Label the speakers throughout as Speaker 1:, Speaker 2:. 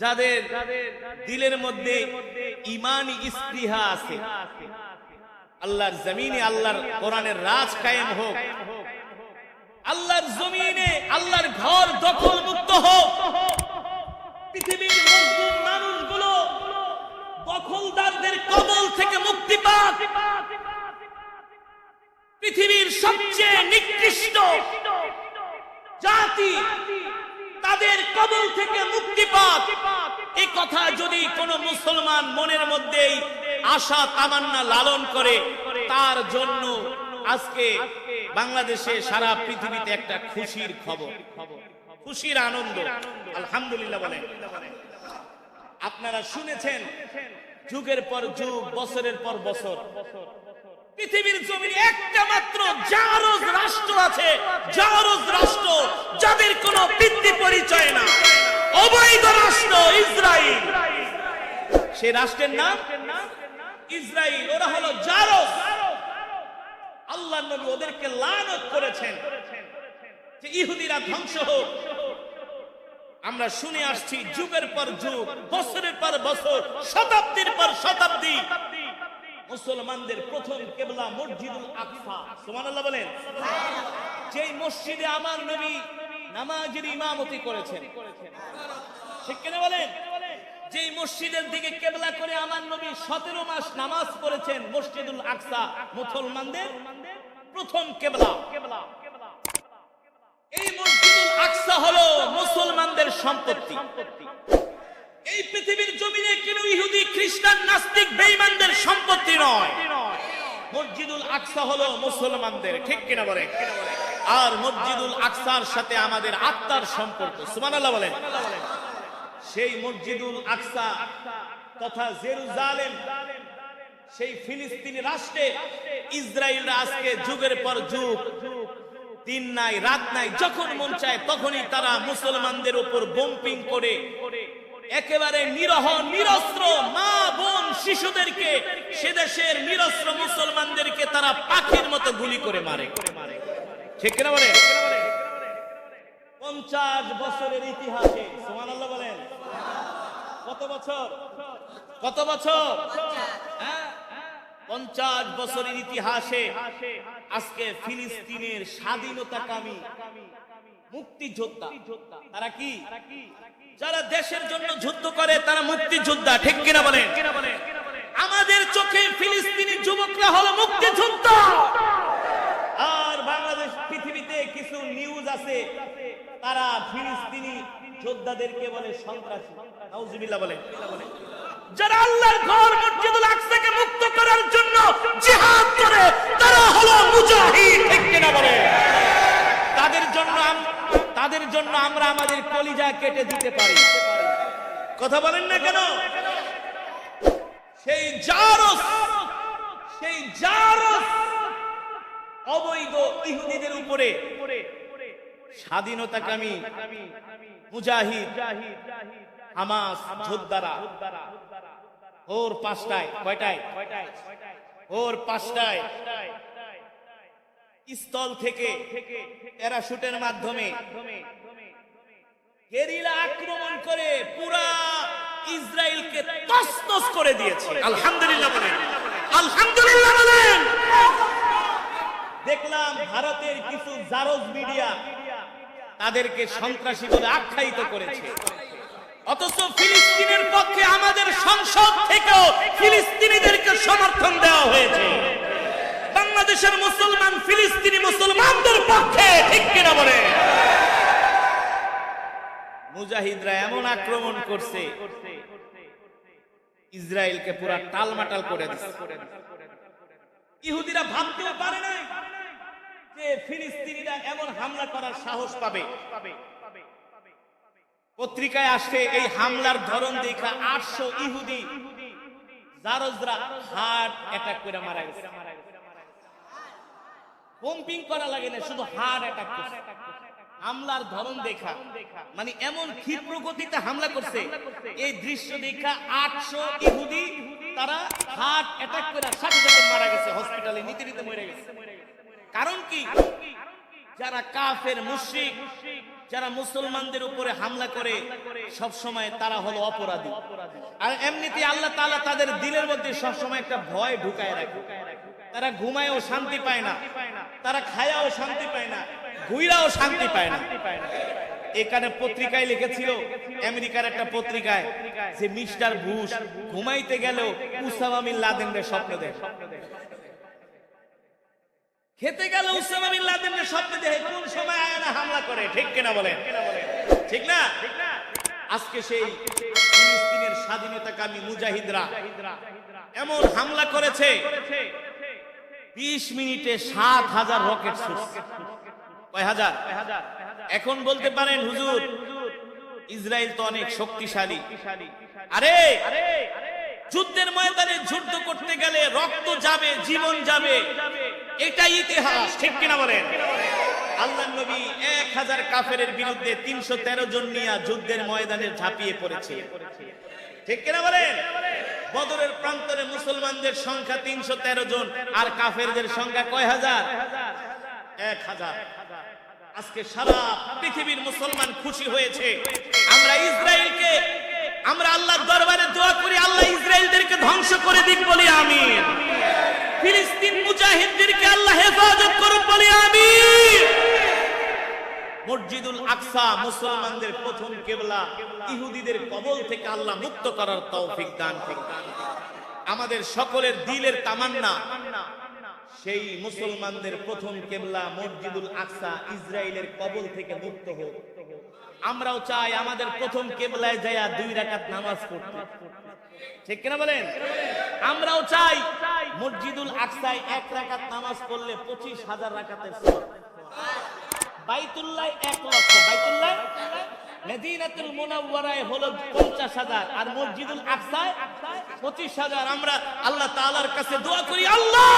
Speaker 1: যাদের দিলের মধ্যে ঈমানি স্পৃহা আছে, আল্লাহর জমিনে আল্লাহর কোরআনের রাজ কায়েম হোক, আল্লাহর জমিনে আল্লাহর ঘর দখল মুক্ত হোক, পৃথিবীর মজলুম মানুষগুলো দখলদারদের কবল থেকে মুক্তি পাক, পৃথিবীর সবচেয়ে নিকৃষ্ট জাতি তাদের কবল থেকে মুক্তি পাক, এই কথা যদি কোন মুসলমান মনের মধ্যেই আশা তামান্না লালন করে, তার জন্য আজকে বাংলাদেশে সারা পৃথিবীতে একটা খুশির খবর, খুশির আনন্দ। আলহামদুলিল্লাহ বলেন। আপনারা শুনেছেন যুগের পর যুগ, বছরের পর বছর পৃথিবীর জমিনে একটা মাত্র জারজ রাষ্ট্র আছে, জারজ রাষ্ট্র যাদের কোনো ভিত্তি পরিচয় না, অবৈধ রাষ্ট্র ইসরাইল। সেই রাষ্ট্রের নাম ইসরাইল, ওরা হলো জারজ। আল্লাহর নবী ওদেরকে লানত করেছেন যে ইহুদিরা ধ্বংস হোক। আমরা শুনে আসছি যুগের পর যুগ, বছরের পর বছর, শতাব্দীর পর শতাব্দী মুসলমানদের প্রথম কিবলা মসজিদুল আকসা, সুবহানাল্লাহ বলেন, যেই মসজিদে আমার নবী নামাজের ইমামতি করেছেন, ঠিক কিনা বলেন? যেই মসজিদের দিকে কিবলা করে আমার নবী 17 মাস নামাজ পড়েছেন, মসজিদুল আকসা মুসলমানদের প্রথম কিবলা। এই মসজিদুল আকসা হলো মুসলমানদের সম্পত্তি। এই পৃথিবীর জমিনে কোনো ইহুদি, খ্রিস্টান, নাস্তিক, বেঈমানদের সম্পত্তি নয়। মসজিদুল আকসা হলো মুসলমানদের, ঠিক কিনা বলেন? আর মসজিদুল আকসার সাথে আমাদের আত্মার সম্পর্ক, সুবহানাল্লাহ বলেন। সেই মসজিদুল আকসা তথা জেরুজালেম, সেই ফিলিস্তিনি রাষ্ট্রে ইসরায়েলরা আজকে যুগের পর যুগ, দিন নাই রাত নাই, যখন মন চায় তখনই তারা মুসলমানদের উপর বোম্পিং করে একেবারে নিরহ নিরস্ত্র মা বোন শিশুদেরকে, সে দেশের নিরস্ত্র মুসলমানদেরকে তারা পাখির মতো গুলি করে মারে, ঠিক কিনা বলেন? 50 বছরের ইতিহাসে, সুবহানাল্লাহ বলেন, কত বছর? কত বছর? 50 বছরের ইতিহাসে আজকে ফিলিস্তিনের স্বাধীনতাকামী মুক্তিযোদ্ধা, তারা কি? যারা দেশের জন্য যুদ্ধ করে তারা মুক্তিযোদ্ধা, ঠিক কিনা বলেন? আমাদের চোখে ফিলিস্তিনি যুবকরা হলো মুক্তিযোদ্ধা। আর বাংলাদেশ, পৃথিবীতে কিছু নিউজ আছে, তারা ফিলিস্তিনি যোদ্ধাদেরকে বলে সন্ত্রাসী, নাউজুবিল্লাহ বলেন। যারা আল্লাহর ঘর মসজিদুল আকসাকে মুক্ত করার জন্য জিহাদ করে, তারা হলো মুজাহিদ, ঠিক কিনা বলেন? তাদের জন্য আমরা আমাদের কলিজা কেটে দিতে পারি, কথা বলেন না কেন? সেই জারজ অবৈধ ইহুদিদের উপরে স্বাধীনতাকামী মুজাহিদ হামাস যোদ্ধারা ভোর 5টায়, কয়টায়? ভোর 5টায় স্থল থেকে প্যারাশুটের মাধ্যমে গেরিলা আক্রমণ করে পুরা ইসরায়েলকে তছনছ করে দিয়েছে। আলহামদুলিল্লাহ বলেন, আলহামদুলিল্লাহ বলেন। দেখলাম ভারতের কিছু জারজ মিডিয়া তাদেরকে সন্ত্রাসী বলে আখ্যায়িত করেছে, অথচ ফিলিস্তিনের পক্ষে আমাদের সংসদ থেকেও ফিলিস্তিনিদেরকে সমর্থন দেওয়া হয়েছে। বাংলাদেশের মুসলমান ফিলিস্তিনি মুসলমানদের পক্ষে, ঠিক কিনা বলে? মুজাহিদরা এমন আক্রমণ করছে, ইসরায়েলকে পুরা টালমাটাল করে দিচ্ছে। ইহুদিরা ভাবতেও পারে না যে ফিলিস্তিনিরা এমন হামলা করার সাহস পাবে। পত্রিকায় আসছে এই হামলার ধরন দেখা 800 ইহুদি জারজরা হার্ট অ্যাটাক করে মারা গেছে। বোম্পিং করা লাগে না, শুধু হার্ট অ্যাটাক করছে। হামলার ধরন দেখা, মানে এমন ক্ষিপ্র গতিতে হামলা করছে, এই দৃশ্য দেখা 800 ইহুদি তারা হার্ট অ্যাটাক করে সাথে সাথে মারা গেছে, হসপিটালে নিতে নিতে মরে গেছে। কারণ কি? যারা কাফের মুশরিক, যারা মুসলমানদের উপরে হামলা করে, সব সময় তারা হলো অপরাধী। আর এমনিতে আল্লাহ তাআলা তাদের দিলের মধ্যে সব সময় একটা ভয় ঢুকায় রাখে। তারা ঘুমায়ও শান্তি পায় না, তারা খায়াও শান্তি পায় না, ঘুইরাও শান্তি পায় না। এখানে পত্রিকায় লিখেছিল, আমেরিকার একটা পত্রিকায়, যে মিস্টার বুশ ঘুমাইতে গেলেও উসামা বিন লাদেনের স্বপ্ন দেখে, খেতে গেল উসামা বিন লাদেনের স্বপ্ন দেখে, কোন সময় আয়না হামলা করে। ঠিক কিনা বলেন? ঠিক না? আজকে সেই ফিলিস্তিনের স্বাধীনতাকামী মুজাহিদরা এমন হামলা করেছে, 20 মিনিটে 7,000 রকেট ছুড়ছে। কয় হাজার? এখন বলতে পারেন হুজুর ইসরায়েল তো অনেক শক্তিশালী। আরে যুদ্ধের ময়দানে যুদ্ধ করতে গেলে রক্ত যাবে, জীবন যাবে, এটাই ইতিহাস। ঠিক কিনা বলেন? আল্লাহর নবী 1000 কাফেরের বিরুদ্ধে 313 জন নিয়ে যুদ্ধের ময়দানে ঝাঁপিয়ে পড়েছে। ঠিক কিনা বলেন? বদরের প্রান্তরে মুসলমানদের সংখ্যা 313 জন, আর কাফেরদের সংখ্যা কয় হাজার? 1000। আজকে সারা পৃথিবীর মুসলমান খুশি হয়েছে। আমরা ইসরায়েলকে, আমরা আল্লাহর দরবারে দোয়া করি আল্লাহ ইসরায়েলদেরকে ধ্বংস করে দিক বলি আমিন। ফিলিস্তিন মুজাহিদদেরকে আল্লাহ হেফাজত করুন বলি আমিন। মসজিদুল আকসা মুসলমানদের প্রথম কিবলা, ইহুদিদের কবল থেকে আল্লাহ মুক্ত করার তৌফিক দান করুন। আমাদের সকলের দিলের তামান্না সেই মুসলমানদের প্রথম কিবলা মসজিদুল আকসা ইসরায়েলের কবল থেকে মুক্ত হোক। আমরাও চাই আমাদের প্রথম কিবলায় যায়া 2 রাকাত নামাজ পড়তে। ঠিক কিনা বলেন? আমরাও চাই মসজিদুল আকসায় 1 রাকাত নামাজ পড়লে 25,000 রাকাতের সওয়াব। বাইতুল্লাহ 1 লক্ষ, বাইতুল্লাহ মদিনাতুল মুনাওয়ারায় হলো 50,000, আর মসজিদুল আকসায় 25,000। আমরা আল্লাহ তাআলার কাছে দোয়া করি, আল্লাহ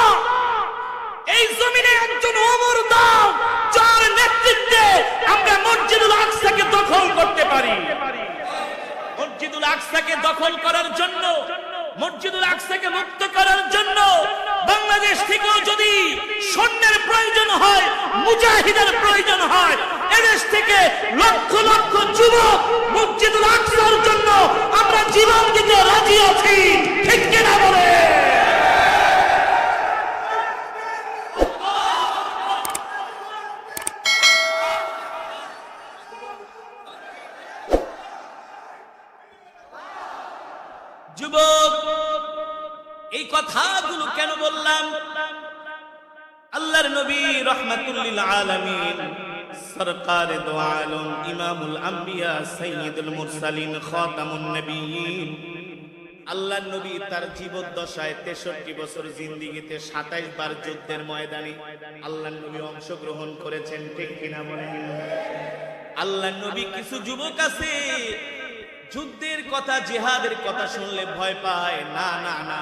Speaker 1: এই জমিনে একজন ওমর দাও যার নেতৃত্বে আমরা মসজিদুল আকসাকে দখল করতে পারি। মসজিদুল আকসাকে দখল করার জন্য, মসজিদুল আকসাকে মুক্ত করার জন্য বাংলাদেশ থেকেও যদি সৈন্যের প্রয়োজন হয়, মুজাহিদের প্রয়োজন হয়, এদেশ থেকে লক্ষ লক্ষ যুবক মসজিদুল আকসার জন্য আমরা জীবন দিতে রাজি আছি। ঠিক কিনা বলে? যুবক, এই কথাগুলো কেন বললাম? আল্লাহর নবী রাহমাতুল লিল আলামিন, সরকারে দো আলম, ইমামুল আম্বিয়া, সাইয়্যিদুল মুরসালিন, খাতামুন নবিয়্যিন, আল্লাহর নবী তার জীবদ্দশায় 63 বছর জিন্দেগিতে 27 বার যুদ্ধের ময়দানে আল্লাহর নবী অংশগ্রহণ করেছেন। ঠিক কিনা বলেন? আল্লাহর নবী, কিছু যুবক আছে যুদ্ধের কথা, জিহাদের কথা শুনলে ভয় পায়। না না না,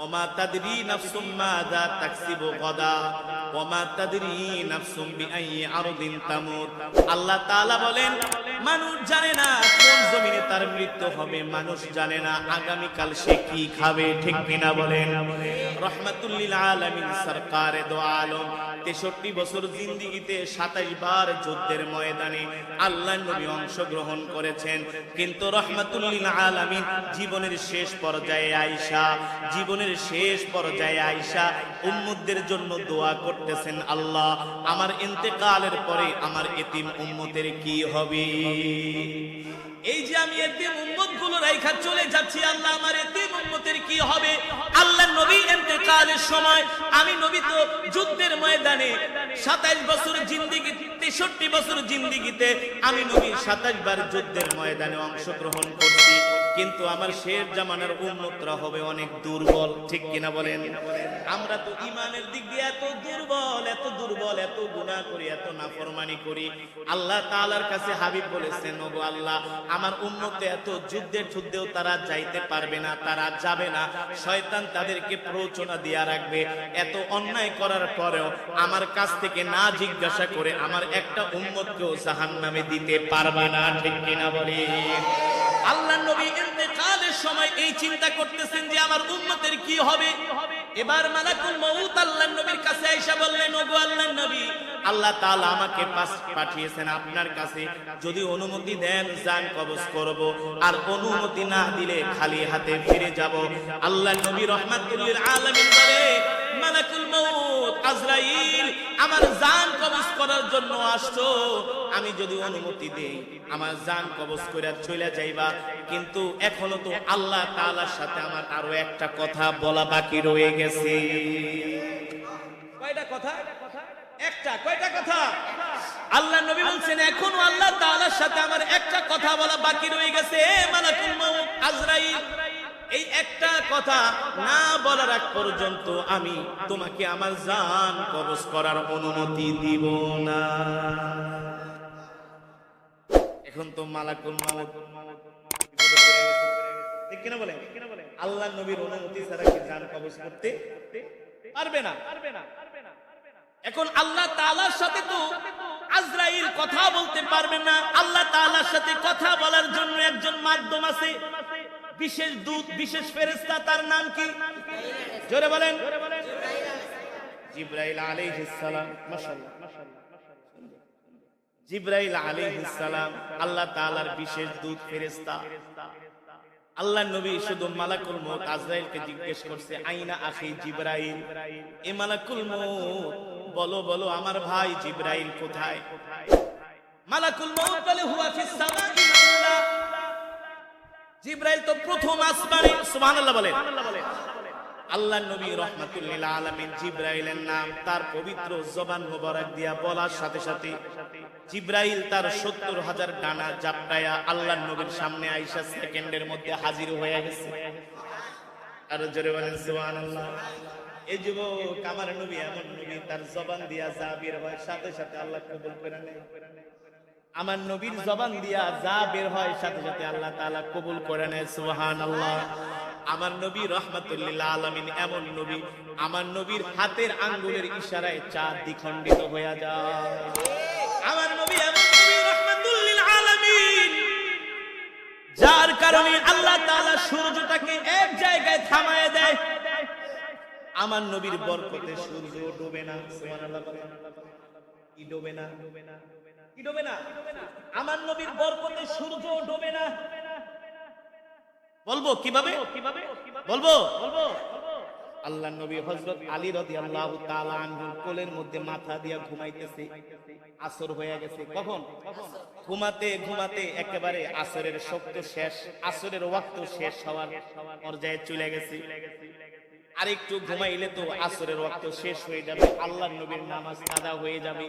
Speaker 1: ওমা তাদরি নাফসুম মাযা তাকসিবু গাদা ওমা তাদরি নাফসুম বিআইয়ি আরদিন তামুত। আল্লাহ তাআলা বলেন, মানুষ জানে না কোন জমিনে তার মৃত্যু হবে, মানুষ জানে না আগামী কাল সে কি খাবে। ঠিক কিনা বলেন? রাহমাতুল লিল আলামিন, সরকারে দো আলম 63 বছর জিন্দেগিতে 27 বার যুদ্ধের ময়দানে আল্লাহর নবী অংশগ্রহণ করেছেন। কিন্তু রাহমাতুল লিল আলামিন জীবনের শেষ পর্যায়ে আয়েশা, জীবনের শেষ পর্যায়ে আয়েশা উম্মতদের জন্য দোয়া করতেছেন, আল্লাহ আমার ইন্তেকালের পরে আমার এতিম উম্মতের কি হবে? এই যে আমি এতিম উম্মতগুলো রাইখা চলে যাচ্ছি, আল্লাহ আমার এতিম উম্মতের কি হবে? আল্লাহর নবী ইন্তেকালের সময়, আমি নবী তো যুদ্ধের ময়দানে 27 বছর জিন্দেগি, 63 বছর জিন্দেগিতে আমি নবী 27 বার যুদ্ধের ময়দানে অংশগ্রহণ করছি, কিন্তু আমার শেষ জামানার উম্মতরা হবে অনেক দুর্বল। ঠিক কিনা বলেন? আমরা তো ইমানের দিক দিয়ে এত দুর্বল, এত দুর্বল, এত গুনাহ করি, এত নাফরমানি করি। আল্লাহ তাআলার কাছে হাবিব বলেছেন, ওগো আল্লাহ আমার উম্মতে এত যুদ্ধেও তারা যাইতে পারবে না, তারা যাবে না, শয়তান তাদেরকে প্ররোচনা দিয়া রাখবে। এত অন্যায় করার পরেও আমার কাছ থেকে না জিজ্ঞাসা করে আমার একটা উম্মতকেও জাহান্নামে দিতে পারবে না। ঠিক কিনা বলি? আল্লাহর নবী ইন্তেকালের সময় এই চিন্তা করতেছেন যে আমার উম্মতের কি হবে। এবার মালাকুল মউত আল্লাহর নবীর কাছে আয়েশা বললেন, ওগো আল্লাহর নবী, আল্লাহ তাআলা আমাকে পাঠিয়েছেন আপনার কাছে, যদি অনুমতি দেন জান কবজ করব, আর অনুমতি না দিলে খালি হাতে ফিরে যাব। আল্লাহর নবী রাহমাতুল লিল আলামিন বলে, মালাকুল মউত আজরাইল আমার জান কবজ করার জন্য আসছো, আমি যদি অনুমতি দেই আমার জান কবজ করে চলে যাইবা, কিন্তু এখনো তো আল্লাহ তাআলার সাথে আমার আরো একটা কথা বলা বাকি রয়ে গেছে। কয়টা কথা? একটা। কয়টা কথা? আল্লাহ নবী বলছেন এখনো আল্লাহ তাআলার সাথে আমার একটা কথা বলা বাকি রয়ে গেছে। মালাকুল মউত আজরাইল, এই একটা কথা না বলার আগ পর্যন্ত আমি তোমাকে আমার জান কবজ করার অনুমতি দিব না। এখন তো মালাকুল মউত ঠিক কিনা বলে? আল্লাহ নবীর অনুমতি ছাড়া কি জান কবজ করতে পারবে না। এখন আল্লাহ তাআলার সাথে তো আজরাইল কথা বলতে পারবে না। আল্লাহ তাআলার সাথে কথা বলার জন্য একজন মাধ্যম আছে, বিশেষ দূত, বিশেষ ফেরেশতা, তার নাম কি? জোরে বলেন। জিবরাইল আলাইহিস সালাম। মাশাআল্লাহ, জিবরাইল আলাইহিস সালাম আল্লাহ তাআলার বিশেষ দূত, ফেরেশতা। আল্লাহ নবী শুধু মালাকুল মউত আজরাইলকে জিজ্ঞেস করছে, আইনা আখি জিবরাইল, এ মালাকুল মউত বলো বলো আমার ভাই জিবরাইল কোথায়? মালাকুল মউত বলে, হুয়া ফিস সামাইল উলা, জিবরাইল তো প্রথম আসমানে। সুবহানাল্লাহ বলেন। আল্লাহ নবী রাহমাতুল লিল আলামিন জিবরাইলের নাম তার পবিত্র জবান মোবারক দিয়া বলার সাথে সাথে জিবরাইল তার ৭০,০০০ ডানা জাপটায়া আল্লাহর নবীর সামনে আয়েশা সেকেন্ডের মধ্যে হাজির হয়ে গেছে। আর জোরে বলেন সুবহানাল্লাহ। এই যুবক আমার নবী এমন নবী, তার জবান দিয়া যা বের হয় সাথে সাথে আল্লাহ কবুল করে নেয়। আমার নবীর জবান দিয়া যা বের হয় সাথে সাথে আল্লাহ তাআলা কবুল করে নেয়। সুবহানাল্লাহ। আমার নবী রাহমাতুল লিল আলামিন এমন নবী, আমার নবীর হাতের আঙ্গুলের ইশারায় চাঁদ দ্বিখণ্ডিত হয়ে যায়। আমার নবী এমন নবী রাহমাতুল লিল আলামিন, যার কারণে আল্লাহ তাআলা সূর্যটাকে এক জায়গায় থামায় দেয়। আমার নবীর বরকতে সূর্য ডোবে না। সুবহানাল্লাহ। কি ডোবে না? কি ডোবে না? আমার নবীর বরকতে সূর্য ডোবে না। বলবো কিভাবে? বলবো। আল্লাহর নবী হযরত আলী রাদিয়াল্লাহু তাআলা আনহুর কোলের মধ্যে মাথা দিয়া ঘুমাইতেছে। আসর হয়ে গেছে। কখন? ঘুমাতে ঘুমাতে একেবারে আসরের শক্ত শেষ, আসরের ওয়াক্ত শেষ হওয়ার পর্যায়ে চলে গেছে। আরেকটু ঘুমাইলে তো আসরের ওয়াক্ত শেষ হয়ে যাবে, আল্লাহর নবীর নামাজ কাদা হয়ে যাবে।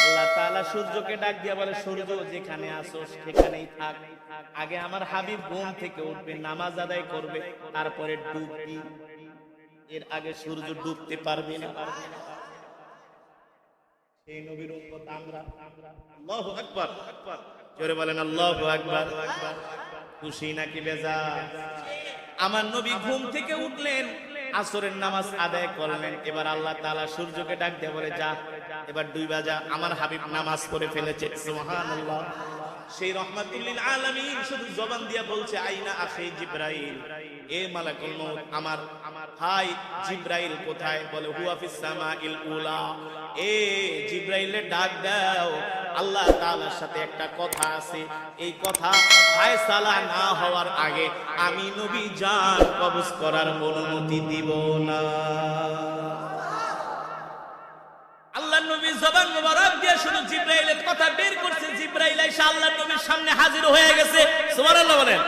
Speaker 1: আল্লাহ তাআলা সূর্যকে ডাক দিয়া বলে, সূর্য যেখানে আসো সেখানেই থাক, আগে আমার হাবিব ঘুম থেকে উঠবে, নামাজ আদায় করবে, তারপরে ডুববি, এর আগে সূর্য ডুবতে পারবে না। সেই নবীর উম্মত আমরা। আল্লাহু আকবার। জোরে বলেন আল্লাহু আকবার। খুশি নাকি বেজার? আমার নবী ঘুম থেকে উঠলেন, আসরের নামাজ আদায় করলেন। এবার আল্লাহ তাআলা সূর্যকে ডাক দিয়ে বলে, যা এবার ডুইবা যা, আমার হাবিব নামাজ পড়ে ফেলেছে। সুবহানাল্লাহ। সেই রাহমাতুল লিল আলামিন শুধু জবান দিয়া বলছে, আইনা আখি জিবরাইল, এ মালাকুল মউত আমার ভাই জিবরাইল কোথায়? বলে, হুয়া ফিস সামাইল উলা, এ জিবরাইলে ডাক দাও, আল্লাহ তাআলার সাথে একটা কথা আছে, এই কথা ফায়সালা না হওয়ার আগে আমি নবী জান কবজ করার অনুমতি দিব না। আল্লাহ নবী জবান মোবারক দিয়ে শুধু জিবরাইলের কথা বের করছে, জিবরাইল এসে আল্লাহ নবীর সামনে হাজির হয়ে গেছে। সুবহানাল্লাহ বলেন।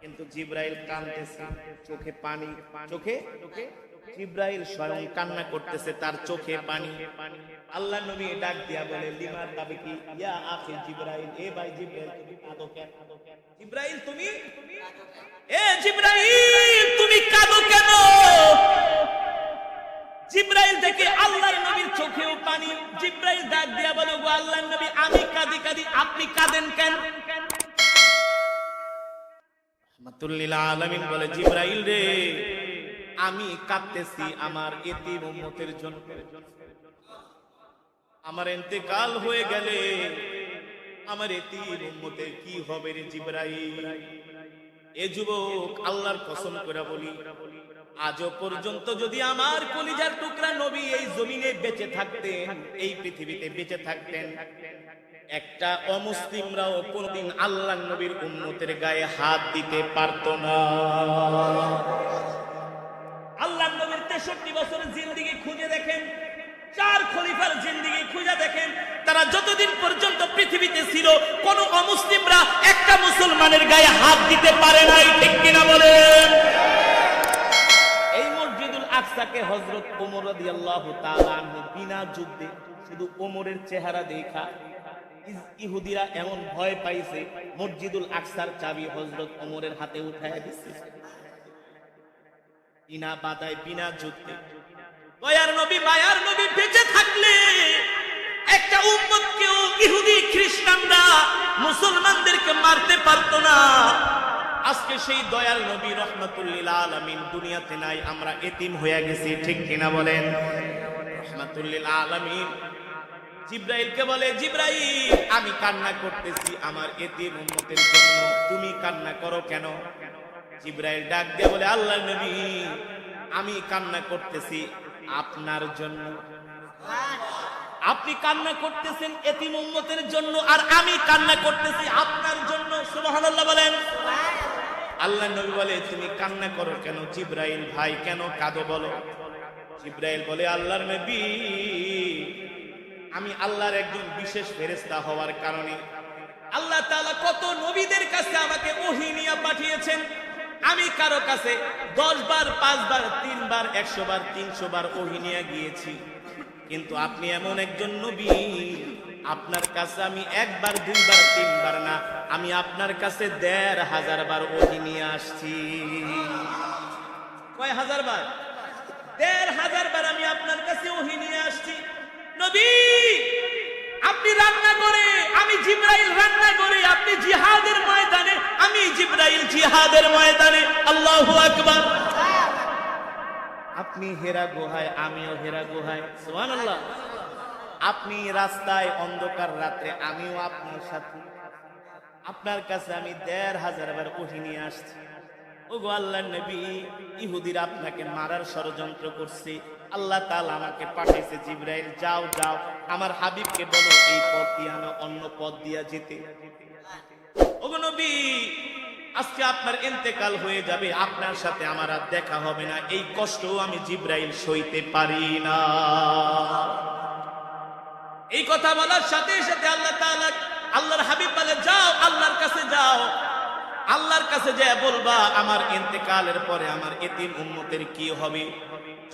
Speaker 1: কিন্তু জিবরাইল কাঁদতেছে, চোখে পানি, চোখে জিবরাইল স্বয়ং কান্না করতেছে, তার চোখে পানি। আল্লাহ নবী ডাক দিয়া বলে, লিমা তাবিকি ইয়া আখি জিবরাইল, এ ভাই জিবরাইল তুমি কাঁদো কেন? জিবরাইল তুমি, এ জিবরাইল তুমি কাঁদো কেন? জিবরাইল থেকে আল্লাহর নবীর চোখেও পানি। জিবরাইল ডাক দিয়া বলে, গো আল্লাহর নবী আমি কাঁদি কাঁদি, আপনি কাঁদেন কেন? রাহমাতুল লিল আলামিন বলে, জিবরাইল রে, আমি কাঁদতেছি আমার এতিম উম্মতের জন্য। আমার ইন্তেকাল হয়ে গেলে আমার এতিম উম্মতের কি হবে রে জিবরাইল? এ যুবক আল্লাহর কসম করে বলি, আজও পর্যন্ত যদি আমার কলিজার টুকরা নবী এই জমিনে বেঁচে থাকতেন, এই পৃথিবীতে বেঁচে থাকতেন, একটা অমুসলিমরাও কোনদিন আল্লাহর নবীর উম্মতের গায়ে হাত দিতে পারতো না। আল্লাহর নবীর 63 বছরের জিন্দেগি খুঁজে দেখেন, 4 খলিফার জিন্দেগি খুঁজে দেখেন, তারা যতদিন পর্যন্ত পৃথিবীতে ছিল কোন অমুসলিমরা একটা মুসলমানের গায়ে হাত দিতে পারে নাই, ঠিক কিনা বলেন? এই মসজিদুল আকসাকে হযরত ওমর রাদিয়াল্লাহু তাআলা আনহু বিনা যুদ্ধে, শুধু ওমরের চেহারা দেখা ইহুদিরা এমন ভয় পাইছে, মসজিদুল আকসার চাবি হযরত ওমরের হাতে উঠায় দিচ্ছে, বিনা বাধায়, বিনা যুদ্ধে। দয়ার নবী, মায়ার নবী বেঁচে থাকলে একটা উম্মতকেও ইহুদি খ্রিস্টানরা মুসলমানদেরকে মারতে পারতো না। আজকে সেই দয়াল নবী রহমাতুল লিল আলামিন দুনিয়াতে নাই, আমরা এতিম হয়ে গেছি, ঠিক কিনা বলেন? রহমাতুল লিল আলামিন জিবরাইলকে বলে, জিবরাইল আমি কান্না করতেছি আমার এতিম উম্মতের জন্য, তুমি কান্না করো কেন? জিবরাইল ডাক দিয়ে বলে, আল্লাহর নবী আমি কান্না করতেছি আপনার জন্য। আপনি কান্না করতেছেন এতিম উম্মতের জন্য, আর আমি কান্না করতেছি আপনার জন্য। সুবহানাল্লাহ বলেন। আল্লাহর নবী বলে, তুমি কান্না করো কেন জিবরাইল ভাই, কেন কাঁদো বলো? জিবরাইল বলে, আল্লাহর নবী আমি আল্লাহর একজন বিশেষ ফেরেশতা হওয়ার কারণে আল্লাহ তাআলা কত নবীদের কাছে আমাকে ওহী নিয়ে পাঠিয়েছেন, আমি কারো কাছে 10 বার, 5 বার, 3 বার, 100 বার, 300 বার ওহী নিয়ে গিয়েছি, কিন্তু আপনি এমন একজন নবী, আপনার কাছে আমি 1 বার, 2 বার, 3 বার না, আমি আপনার কাছে 1500 বার ওহী নিয়ে আসছি। কয় হাজার বার? 1500 বার আমি আপনার কাছে ওহী নিয়ে আসছি। নবী আপনি রান্না করে, আমি জিবরাইল রান্না করে, আপনি জিহাদের ময়দানে, আমি জিবরাইল জিহাদের ময়দানে। আল্লাহু আকবার। আপনি হেরা গুহায়, আমিও হেরা গুহায়। সুবহানাল্লাহ। আপনি রাস্তায় অন্ধকার রাতে, আমিও আপনার সাথে। আপনার কাছে আমি 1500 বার ওহী নিয়ে আসছি। ওগো আল্লাহর নবী, ইহুদিরা আপনাকে মারার ষড়যন্ত্র করছে, আল্লাহ তাআলা আমাকে পাঠিয়েছে, জিবরাইল যাও যাও আমার হাবিবকে বলো এই পথ দিয়ে না অন্য পথ দিয়া যেতে। ওগো নবী আজকে আপনার ইন্তেকাল হয়ে যাবে, আপনার সাথে আমার আর দেখা হবে না, এই কষ্ট আমি জিবরাইল সইতে পারি না। এই কথা বলার সাথে সাথে আল্লাহ তাআলা, আল্লাহর হাবিব বলে, যাও আল্লাহর কাছে যাও, আল্লাহর কাছে যা বলবা আমার ইন্তেকালের পরে আমার এতিম উম্মতের কি হবে।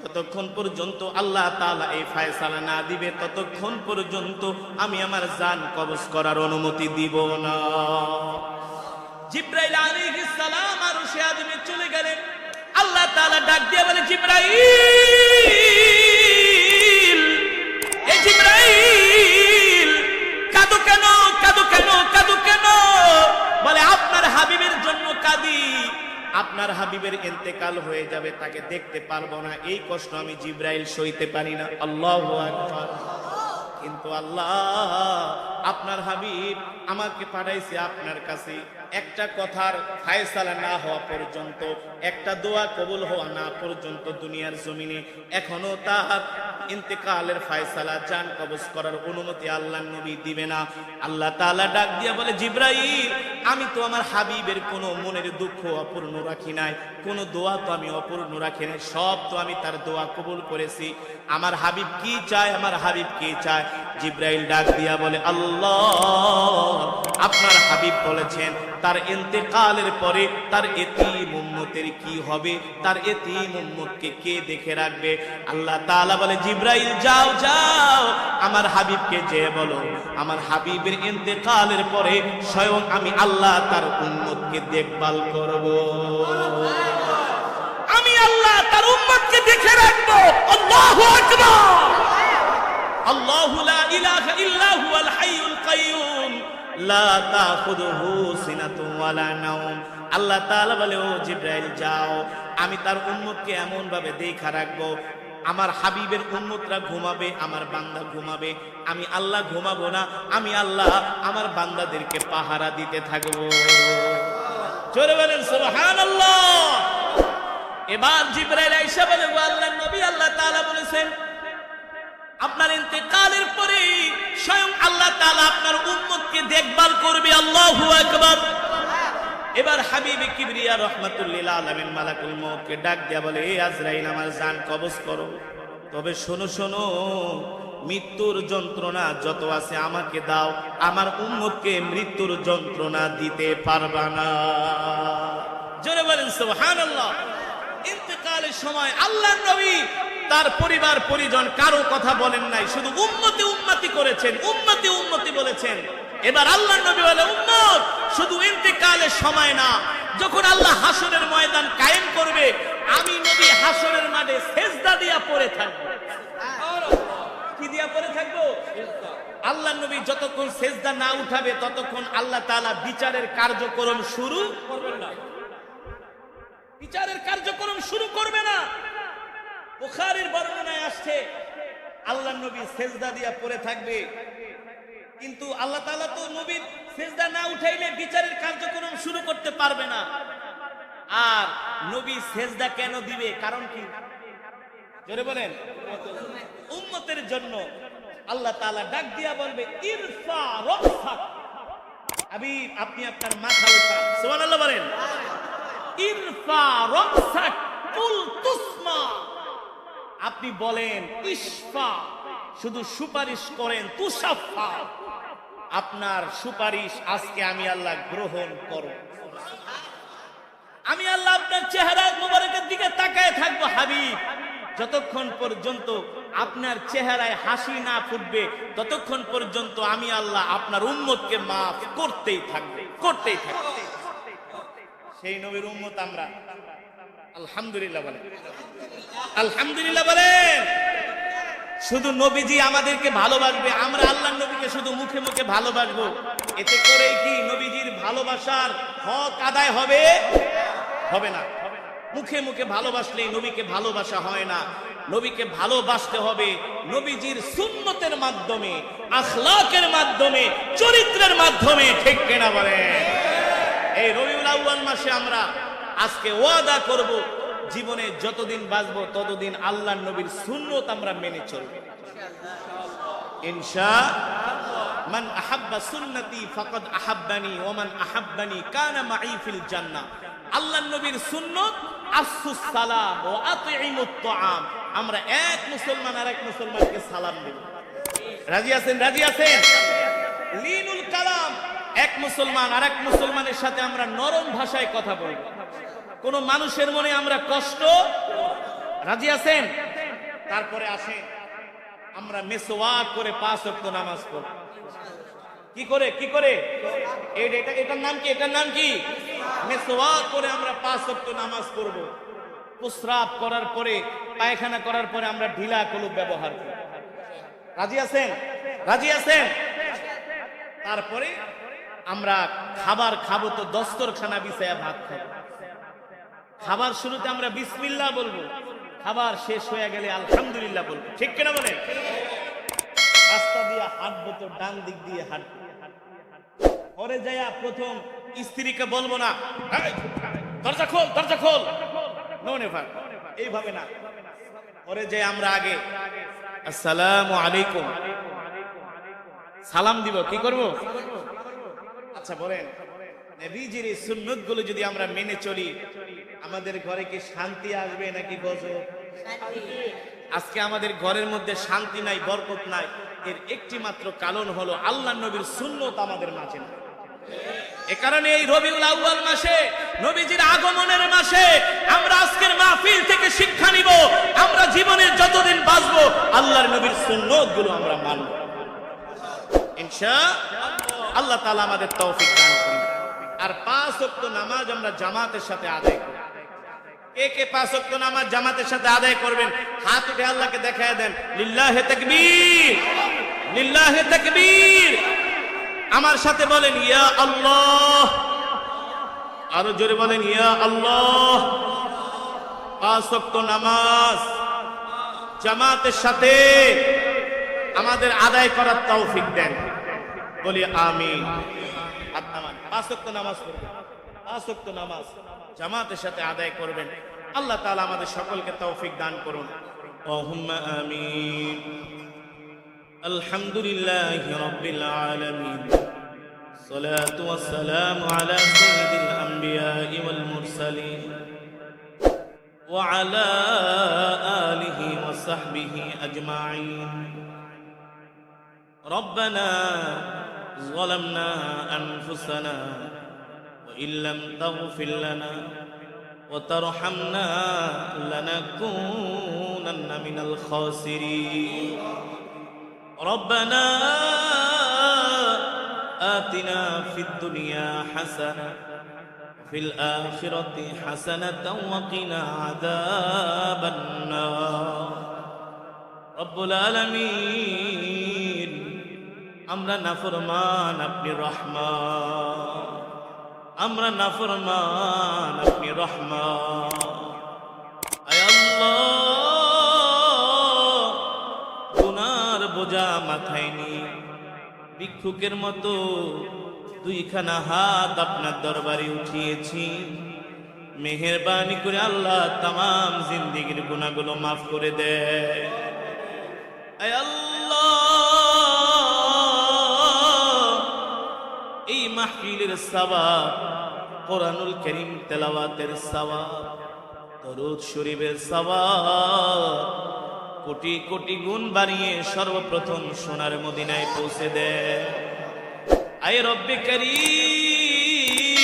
Speaker 1: যতক্ষণ পর্যন্ত আল্লাহ তাআলা এই ফয়সালা না দিবে, ততক্ষণ পর্যন্ত আমি আমার জান কবজ করার অনুমতি দিব না। জিবরাইল আলাইহিস সালাম আরশে আযমে চলে গেলেন। আল্লাহ তাআলা ডাক দিয়ে বলে, জিবরাইল, এই জিবরাইল কাঁদো কেন, কাঁদো কেন, কাঁদো কেন? বলে, আপনার হাবিবের জন্য কাঁদি, আপনার হাবিবের ইন্তেকাল হয়ে যাবে, তাকে দেখতে পারবো না, এই কষ্ট আমি জিবরাইল সইতে পারি না। আল্লাহু আকবার। কিন্তু আল্লাহ আপনার হাবিব আমাকে পাঠাইছে আপনার কাছে, একটা কথার ফায়সালা না হওয়া পর্যন্ত, একটা দোয়া কবুল হওয়া না পর্যন্ত দুনিয়ার জমিনে এখনো তার ইন্তেকালের ফায়সালা, জান কবজ করার অনুমতি আল্লাহর নবী দিবে না। আল্লাহ তাআলা ডাক দিয়া বলে, জিবরাইল আমি তো আমার হাবিবের কোনো মনের দুঃখ অপূর্ণ রাখি নাই, কোনো দোয়া তো আমি অপূর্ণ রাখি নাই, সব তো আমি তার দোয়া কবুল করেছি। আমার হাবিব কি চায়, আমার হাবিব কি চায়? জিবরাইল ডাক দিয়া বলে, আল্লাহ আপনার হাবিব বলেছেন তার ইন্তেকালের পরে তার এতিম উম্মতের কি হবে, তার এতিম উম্মতকে কে দেখে রাখবে? আল্লাহ তাআলা বলে, জিবরাইল যাও যাও আমার হাবিবকে যে বলো আমার হাবিবের ইন্তেকালের পরে স্বয়ং আমি আল্লাহ তার উম্মতকে দেখভাল করব, আমি আল্লাহ তার উম্মতকে দেখে রাখবো। আল্লাহু আকবার। আল্লাহু লা ইলাহা ইল্লা হুয়াল হাইয়ুল কাইয়ুম লা তাখুযুহু সিনাতুন ওয়ালা নাওম। আল্লাহ তাআলা বলে, ও জিবরাইল যাও, আমি তার উম্মতকে এমন ভাবে দেখা রাখবো, আমার হাবিবের উম্মতরা ঘুমাবে, আমার বান্দা ঘুমাবে, আমি আল্লাহ ঘুমাবো না, আমি আল্লাহ আমার বান্দাদেরকে পাহারা দিতে থাকবো। জোরে বলেন সুবহানাল্লাহ। এবার জিবরাইল আয়েশা বলে, ও আল্লাহর নবী, আল্লাহ তাআলা বলেছেন আপনার ইন্তেকালের পরে স্বয়ং আল্লাহ তাআলা আপনার উম্মতকে দেখভাল করবে। আল্লাহু আকবার। এবার হাবিবে কিবরিয়া রাহমাতুল্লিল আলামিন মালাকুল মউতকে ডাক দিয়া বলে, এ আজরাইল, আমার জান কবজ করো, তবে শোনো শোনো, মৃত্যুর যন্ত্রণা যত আছে আমাকে দাও, আমার উম্মতকে মৃত্যুর যন্ত্রণা দিতে পারবা না। জোরে বলেন সুবহানাল্লাহ। ইন্তেকালের সময় আল্লাহর নবী তার পরিবার পরিজন কারো কথা বলেন নাই, শুধু উম্মতি উম্মতি করেছেন, উম্মতি উম্মতি বলেছেন। এবার আল্লাহর নবী বলে, উম্মত শুধু ইন্তেকালের সময় না, যখন আল্লাহ হাসরের ময়দান কায়েম করবে, আমি নবী হাসরের মাঠে সেজদা দিয়া পড়ে থাকবো। কি দিয়া পড়ে থাকবো? আল্লাহর নবী যতক্ষণ সেজদা না উঠাবে ততক্ষণ আল্লাহ তাআলা বিচারের কার্যক্রম শুরু করবেন না, বিচারের কার্যক্রম শুরু করবে না। বুখারীর বর্ণনায় আসছে আল্লাহর নবী সেজদা দিয়া পড়ে থাকবে, কিন্তু আল্লাহ তাআলা তো নবীর সেজদা না উঠাইলে বিচারের কার্যক্রম শুরু করতে পারবে না। আর নবী সেজদা কেন দিবে? কারণ কি? জোরে বলেন। উম্মতের জন্য। আল্লাহ তাআলা ডাক দিয়া বলবে, ইরফা রাসাক, হাবিব আপনি আপনার মাথা উঠান। সুবহানাল্লাহ বলেন। ইরফা রাসাক কুল তুসমা, আপনি বলেন ইশফা, শুধু সুপারিশ করেন, তুশাফা, আপনার সুপারিশ আজকে আমি আল্লাহ গ্রহণ করব। আমি আল্লাহ আপনার চেহারা মোবারকের দিকে তাকায় থাকবো হাবিব, যতক্ষণ পর্যন্ত আপনার চেহারায় হাসি না ফুটবে ততক্ষণ পর্যন্ত আমি আল্লাহ আপনার উম্মতকে মাফ করতেই থাকবে, করতেই থাকবে। সেই নবীর উম্মত আমরা। আলহামদুলিল্লাহ বলেন, আলহামদুলিল্লাহ বলেন। শুধু নবীজি আমাদেরকে ভালোবাসবে, আমরা আল্লাহর নবীকে শুধু মুখে মুখে ভালোবাসবো, এতে করে কি নবীজির ভালোবাসার হক আদায় হবে? হবে না। মুখে মুখে ভালোবাসলেই নবীকে ভালোবাসা হয় না। নবীকে ভালোবাসতে হবে নবীজির সুন্নতের মাধ্যমে, আখলাকের মাধ্যমে, চরিত্রের মাধ্যমে। ঠিক কিনা বলেন? এই রবিউল আউয়াল মাসে আমরা আজকে ওয়াদা করব, জীবনে যতদিন বাঁচবো ততদিন আল্লাহর নবীর সুন্নত আমরা মেনে চলব ইনশাআল্লাহ। মান আহাব্বা সুন্নতি ফাকাদ আহাব্বানি ওয়া মান আহাব্বানি কানা মাই ফিল জান্নাহ। আল্লাহর নবীর সুন্নত আসসুস সালাম ওয়া আতিমুত তাআম। আমরা এক মুসলমান আরেক মুসলমানকে সালাম দেব। রাজি আছেন? রাজি আছেন? লিনুল কালাম, এক মুসলমান আরেক মুসলমানের সাথে আমরা নরম ভাষায় কথা বলব, কোন মানুষের মনে আমরা কষ্ট। রাজি আছেন? তারপরে আসেন আমরা মেসওয়াক করে 5 ওয়াক্ত নামাজ পড়ব। কি করে? কি করে? এটার নাম কি? এটার নাম কি? মেসওয়াক করে আমরা 5 ওয়াক্ত নামাজ পড়ব। প্রস্রাব করার পরে, পায়খানা করার পরে আমরা ঢিলা কলুব ব্যবহার করব। রাজি আছেন? রাজি আছেন? তারপরে আমরা খাবার খাবো তো দস্তরখানা বিছায়া ভাত খাবো। খাবার শুরুতে আমরা বিসমিল্লাহ বলবো, খাবার শেষ হয়ে গেলে আলহামদুলিল্লাহ বলবো। ঠিক কিনা বলেন? রাস্তা দিয়ে হাঁটবো তো ডান দিক দিয়ে হাঁটবো। পরে যাইয়া প্রথম স্ত্রীকে বলবো না, দরজা খোল, দরজা খোল, নো নেভার, এইভাবে না। পরে যাই আমরা আগে আসসালামু আলাইকুম সালাম দিব। কি করব? আচ্ছা বলেন, নবীজির এই সুন্নতগুলো যদি আমরা মেনে চলি, আমাদের ঘরে কি শান্তি আসবে নাকি গজব? আজকে আমাদের ঘরের মধ্যে শান্তি নাই, বরকত নাই, এর একটি মাত্র কারণ হলো আল্লাহর নবীর সুন্নত আমাদের মাঝে নাই। এ কারণে এই রবিউল আউয়াল মাসে, নবীজির আগমনের মাসে আমরা আজকের মাহফিল থেকে শিক্ষা নিব। আমরা জীবনের যতদিন বাঁচবো আল্লাহর নবীর সুন্নতগুলো আমরা মানব ইনশাআল্লাহ। আল্লাহ তাআলা আমাদের তৌফিক দান করুন। আর 5 ওয়াক্ত নামাজ আমরা জামাতের সাথে আদায় করব। কে 5 ওয়াক্ত নামাজ জামাতের সাথে আদায় করবেন? হাত উঠে আল্লাহকে দেখায় দেন, লিল্লাহি তাকবীর, লিল্লাহি তাকবীর। আমার সাথে বলেন ইয়া আল্লাহ, আরো জোরে বলেন ইয়া আল্লাহ। 5 ওয়াক্ত নামাজ জামাতের সাথে আমাদের আদায় করার তৌফিক দেন, বলি আমিন। 5 ওয়াক্ত নামাজ পড়বেন, 5 ওয়াক্ত নামাজ জামাতের সাথে আদায় করবেন। আল্লাহ তাআলা আমাদের সকলকে তৌফিক দান করুন। আল্লাহুম্মা আমিন। আলহামদুলিল্লাহি রাব্বিল আলামিন। الصلاة والسلام على سيد الأنبياء والمرسلين وعلى آله وصحبه أجمعين. ربنا ظلمنا أنفسنا وإن لم تغفر لنا وترحمنا لنكونن من الخاسرين. ربنا آتنا في الدنيا حسنة وفي الآخرة حسنة وقنا عذاب النار. رب العالمين আমরা নাফরমান আপনি রহমান, আমরা নাফরমান আপনি রহমান। আয় আল্লাহ, গুনার বোঝা মাথায় নিয়ে ভিক্ষুকের মতো দুইখানা হাত আপনার দরবারে উঠিয়েছি। মেহেরবানি করে আল্লাহ তামাম জিন্দেগীর গুনাহগুলো মাফ করে দেয়। আয় আল্লাহ, এই মাহফিলের সওয়াব, কোরআনুল কারীম তেলাওয়াতের সওয়াব, দরুদ শরীফের সওয়াব কোটি কোটি গুণ বাড়িয়ে সর্বপ্রথম সোনার মদিনায় পৌঁছে দেয়। আয় রব্বে কারীম,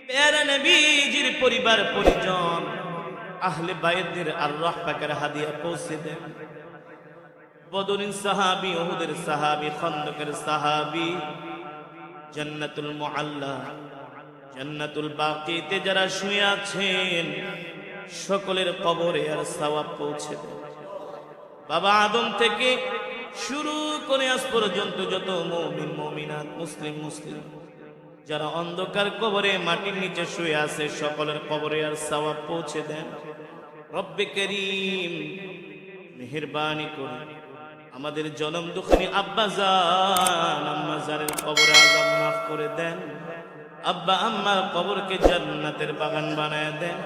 Speaker 1: প্যারা নবীজির পরিবার পরিজন আহলে বাইতের আল্লাহ পাকের হাদিয়া পৌঁছে দেন। বদরিন সাহাবী, উহুদের সাহাবী, খন্দকের সাহাবী, জান্নাতুল মুআল্লা, জান্নাতুল বাকিতে যারা শুয়ে আছেন সকলের কবরে আর সওয়াব পৌঁছে দেন। বাবা আদম থেকে শুরু করে আজ পর্যন্ত যত মুমিন মুমিনাত, মুসলিম যারা অন্ধকার কবরে মাটির নিচে শুয়ে আছে সকলের কবরে আর সওয়াব পৌঁছে দেন। রব্বে করিম, মেহেরবানি করে আমাদের জনম দুঃখিনী আব্বা জান আম্মা জানের কবরে আযাব মাফ করে দেন। আব্বা আম্মার কবরকে জান্নাতের বাগান বানায় দেন।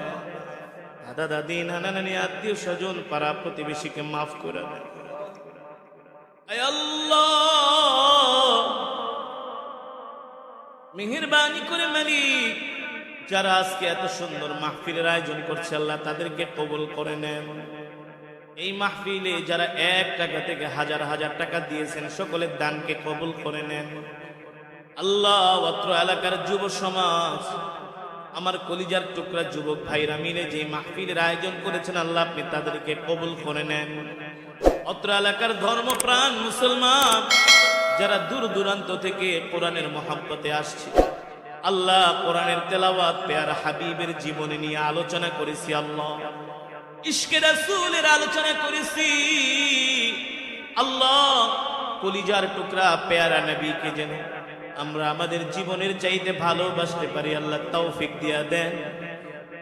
Speaker 1: দাদা দাদি, নানা নানি, আত্মীয় স্বজন, পাড়া প্রতিবেশীকে মাফ করে দেন। আয় আল্লাহ, মেহেরবানি করে মালিক, যারা আজকে এত সুন্দর মাহফিলের আয়োজন করছে আল্লাহ তাদেরকে কবুল করে নেন। এই মাহফিলে যারা 1 টাকা থেকে হাজার হাজার টাকা দিয়েছেন সকলের দানকে কবুল করে নেন। আল্লাহ, অত্র এলাকার যুব সমাজ, আমার কলিজার টুকরা যুবক ভাইরা মিলে যে মাহফিলের আয়োজন করেছেন আল্লাহ আপনি তাদেরকে কবুল করে নেন। অত্র এলাকার ধর্মপ্রাণ মুসলমান যারা দূর দূরান্ত থেকে কোরআনের মহব্বতে আসছে আল্লাহ, কোরআনের তেলাওয়াত পেয়ারা হাবিবের জীবনী নিয়ে আলোচনা করেছি আল্লাহ, ইশকে রাসূলের আলোচনা করেছি আল্লাহ, কলিজার টুকরা পেয়ারা নবীকে যেন আমরা আমাদের জীবনের চাইতে ভালোবাসতে পারি আল্লাহ তৌফিক দিয়া দেন।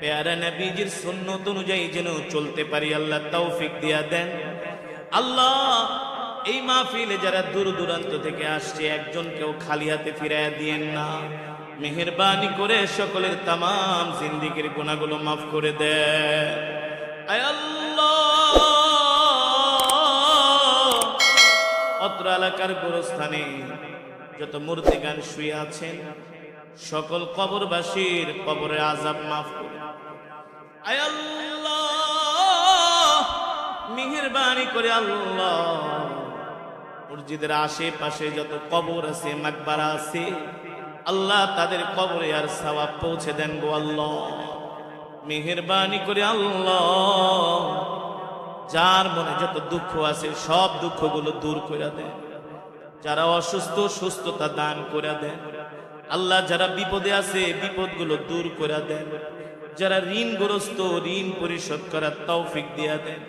Speaker 1: পেয়ারা নবীজির সুন্নত অনুযায়ী যেন চলতে পারি আল্লাহ তৌফিক দিয়া দেন। আল্লাহ, এই মাহফিলে যারা দূর দূরান্ত থেকে আসছে একজনকেও খালি হাতে ফিরাইয়া দিয়েন না। মেহেরবানি করে সকলের তামাম জিন্দেগীর গুনাহগুলো মাফ করে দেন। আয় আল্লাহ, অত্র এলাকার গোরস্থানে যত মুর্তিগান শুয়ে আছেন সকল কবরবাসীর কবরে আযাব মাফ করে। আয় আল্লাহ, মেহেরবানি করে আল্লাহ, মসজিদের আশেপাশে যত কবর আছে, মাকবারা আছে আল্লাহ তাদের কবরে আর সওয়াব পৌঁছে দেন গো আল্লাহ। মেহেরবানি করে আল্লাহ, যার মনে যত দুঃখ আছে সব দুঃখগুলো দূর করে দেন। যারা অসুস্থ সুস্থতা দান করে দেন আল্লাহ। যারা বিপদে আছে বিপদগুলো দূর করে দেন। যারা ঋণগ্রস্ত ঋণ পরিশোধ করার তৌফিক দিয়া দেন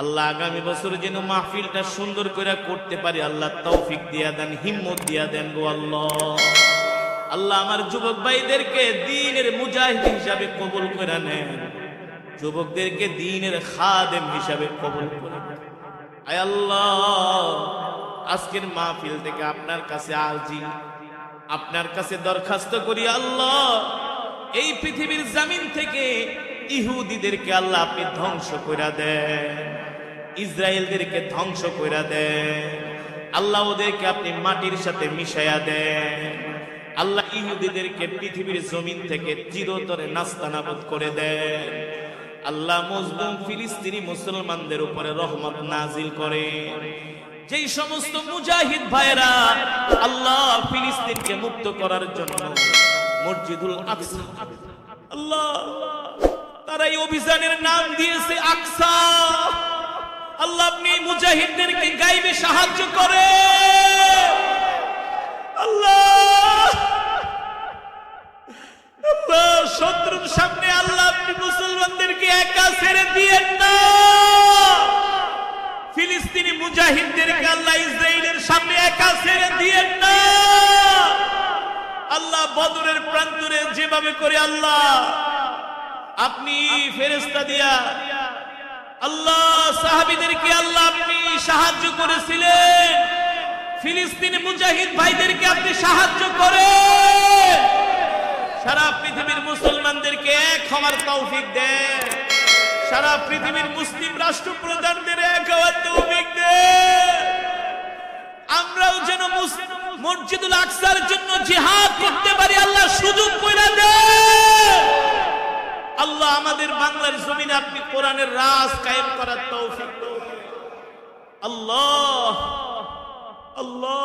Speaker 1: আল্লাহ। আগামী বছর যেন মাহফিলটা সুন্দর করে করতে পারি আল্লাহ তৌফিক দিয়া দেন, হিম্মত দিয়া দেন গো আল্লাহ। আল্লাহ, আমার যুবক ভাইদেরকে দ্বীনের মুজাহিদ হিসাবে কবুল করে নেন, যুবকদেরকে দ্বীনের খাদেম হিসাবে কবুল করে নেন। আয় আল্লাহ, আজকের মাহফিল থেকে আপনার কাছে আরজি, আপনার কাছে দরখাস্ত করি আল্লাহ, এই পৃথিবীর জমিন থেকে ইহুদিদেরকে আল্লাহ আপনি ধ্বংস কইরা দেন, ইসরায়েলদেরকে ধ্বংস কইরা দেন, আল্লাহ ওদেরকে আপনি মাটির সাথে মিশাইয়া দেন। আল্লাহ ইহুদিদেরকে পৃথিবীর জমিন থেকে চিরতরে নাস্তানাবুদ করে দেন। আল্লাহ মজলুম ফিলিস্তিনি মুসলমানদের উপরে রহমত নাজিল করে। যেই সমস্ত মুজাহিদ ভাইরা আল্লাহ ফিলিস্তিনকে মুক্ত করার জন্য মসজিদুল আকসা, আল্লাহ তারা এই অভিযানের নাম দিয়েছে আকসা। আল্লাহ আপনি মুজাহিদদেরকে গাইবে সাহায্য করে। আল্লাহ আল্লাহ শত্রুর সামনে আল্লাহ আপনি মুসলমানদেরকে একা ছেড়ে দিয়েন না। ফিলিস্তিনি মুজাহিদদেরকে আল্লাহ ইসরায়েলের সামনে একা ছেড়ে দিয়েন না। আল্লাহ বদরের প্রান্তরে যেভাবে করে আল্লাহ আপনি ফেরেশতা দিয়া আল্লাহ সাহাবীদেরকে আল্লাহ আপনি সাহায্য করেছিলেন, ফিলিস্তিনি মুজাহিদ ভাইদেরকে আপনি সাহায্য করেন। সারা পৃথিবীর মুসলমানদেরকে এক হওয়ার তৌফিক দেন। সারা পৃথিবীর মুসলিম রাষ্ট্রপ্রধানদের এক হওয়ার তৌফিক দেন। আমরাও যেন মসজিদুল আকসার জন্য জিহাদ করতে পারি আল্লাহ সুযোগ করে দেন। আল্লাহ আমাদের বাংলার জমিনে আপনি কোরআনের রাজ কায়েম করার তৌফিক দেন। আল্লাহ আল্লাহ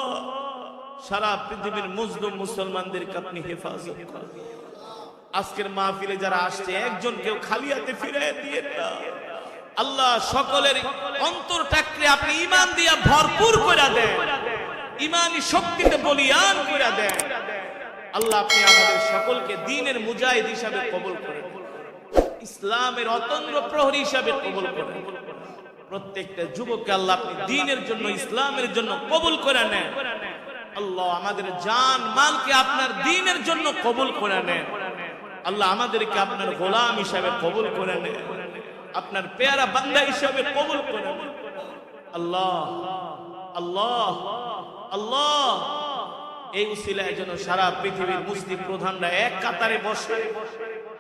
Speaker 1: সারা পৃথিবীর মুসলিম মুসলমানদেরকে আপনি হেফাজত করেন। আজকের মাহফিলে যারা আসছে একজন কেউ খালি হাতে ফিরে দিয়েন না। আল্লাহ সকলের অন্তরটাকে আপনি ঈমান দিয়া ভরপুর করে দেন, ঈমানি শক্তিতে বলিয়ান করে দেন। আল্লাহ আপনি আমাদের সকলকে দ্বীনের মুজাহিদ হিসাবে কবুল করেন, ইসলামের অতন্দ্র প্রহরী হিসাবে কবুল করেন। প্রত্যেকটা যুবককে আল্লাহ আপনি দ্বীনের জন্য ইসলামের জন্য কবুল করে নেন। আল্লাহ আমাদের জান মালকে আপনার দ্বীনের জন্য কবুল করে নেন। আল্লাহ আমাদেরকে আপনার গোলাম হিসাবে কবুল করে নেন, আপনার পেয়ারা বান্দা হিসাবে কবুল করে নেন। আল্লাহ আল্লাহ আল্লাহ এই উসিলায় যেন সারা পৃথিবীর মুসলিম প্রধানরা এক কাতারে বসে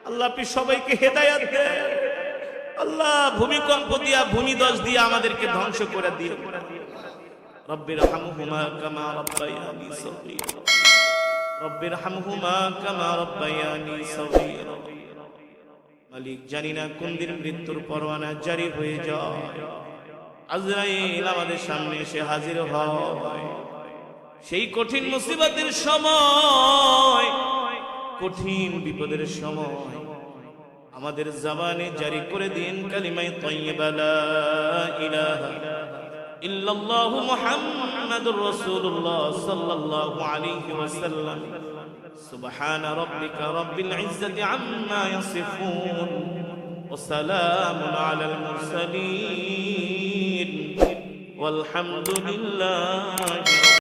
Speaker 1: আল্লাহ আপনি সবাইকে হেদায়েত দেন। আল্লাহ ভূমিকম্প দিয়া ভূমিধস দিয়ে আমাদেরকে ধ্বংস করে দিয়ে রব্বির হামহুমা কামা রাব্বায়ানি সগীরা, রব্বির হামহুমা কামা রাব্বায়ানি সগীরা। মালিক জানি না কোন দিন মৃত্যুর পরোয়ানা জারি হয়ে যায়, আজরাইল আমাদের সামনে এসে হাজির হয়। সেই কঠিন মুসিবতের সময়, কঠিন বিপদের সময় আমাদের জবানে জারি করে দিন কালিমায়ে তাইয়্যিবা লা ইলাহা ইল্লাল্লাহু মুহাম্মাদুর রাসূলুল্লাহ সাল্লাল্লাহু আলাইহি ওয়াসাল্লাম। সুবহান রাব্বিকা রাব্বিল ইজ্জাতি আম্মা ইয়াসিফুন ওয়া সালামুন আলাল মুরসালিন ওয়াল হামদুলিল্লাহি।